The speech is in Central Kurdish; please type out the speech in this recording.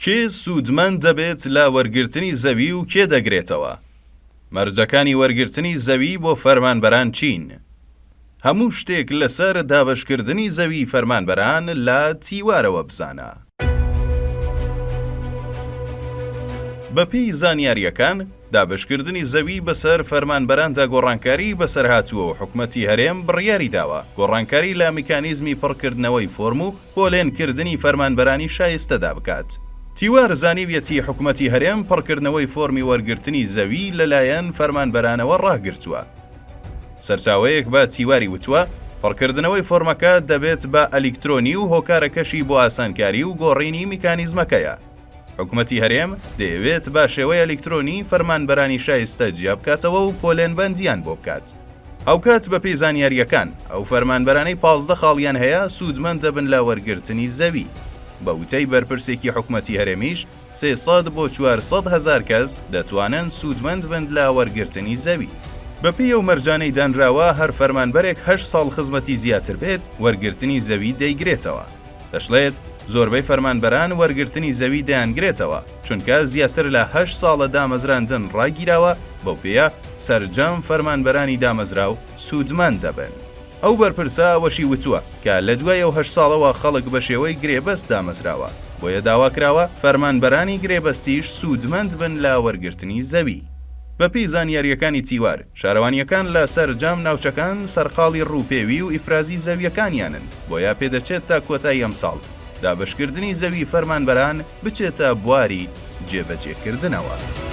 کێ سوودمەند دەبێت لە وەرگرتنی زەوی و کێ دەگرێتەوە؟ مەرجەکانی وەرگرتنی زەوی بۆ فەرمانبەران چین؟ هەموو شتێک لەسەر دابەشکردنی زەوی فەرمانبەران لە تیوارەوە بزانە. بەپێی زانیاریەکان، دابشکردنی زەوی بەسەر فەرمانبەراندا گۆڕانکاری بەسەرهاتووە و حکومەتی هەرێم بڕیاری داوە گۆڕانکاری لە میکانیزمی پڕکردنەوەی فۆرم و پۆلێنکردنی فەرمانبەرانی شایستەدا بکات. تیوار زانیویەتی حکومەتی هەرێم پڕکردنەوەی فۆرمی وەرگرتنی زەوی لەلایەن فەرمانبەرانەوە ڕاگرتووە. سەرچاوەیەک بە تیواری وتووە پڕکردنەوەی فۆرمەکە دەبێت بە ئەلیکترۆنی و هۆکارەکەشی بۆ ئاسانکاری و گۆڕینی میکانیزمەکەیە. حکومەتی هەرێم دەیەوێت بە شێوەی ئەلیکترۆنی فەرمانبەرانی شایستە جیا بکاتەوە و پۆلێنبەندیان بۆ بکات. ئەوکات بەپێی زانیاریەکان ئەو فەرمانبەرانەی 15 خاڵیان هەیە سوودمەند دەبن لە وەرگرتنی زەوی. بە وتەی بەرپرسێکی حکومەتی هەرێمیش 300 بۆ 400 هزار کەس دەتوانن سوودمەند بن لە وەرگرتنی زەوی. بەپێی ئەو مەرجانەی دانراوە هەر فەرمانبەرێک 8 ساڵ خزمەتی زیاتر بێت وەرگرتنی زەوی دەیگرێتەوە. دەشڵێت زۆربەی فەرمانبەران وەرگرتنی زەوی دەیانگرێتەوە چونکە زیاتر لە 8 ساڵە دامەزراندن ڕاگیراوە، بەو پێیە سەرجەم فەرمانبەرانی دامەزراو سوودمەند دەبن. ئەو بەرپرسە ئەوەشی وتووە کە لە دوای ئەو 8 ساڵەوە خەڵک بە شێوەی گرێبەست دامەزراوە، بۆیە داواکراوە فەرمانبەرانی گرێبەستیش سوودمەند بن لە وەرگرتنی زەوی. بەپێی زانیاریەکانی تیوار، شارەوانیەکان لە سەرجەم ناوچەکان سەرقاڵی ڕووپێوی و ئیفرازی زەویەکانیانن، بۆیە پێدەچێت تا کۆتایی ئەم ساڵ دابشکردنی زەوی فەرمانبەران بچێتە بواری جێبەجێکردنەوە.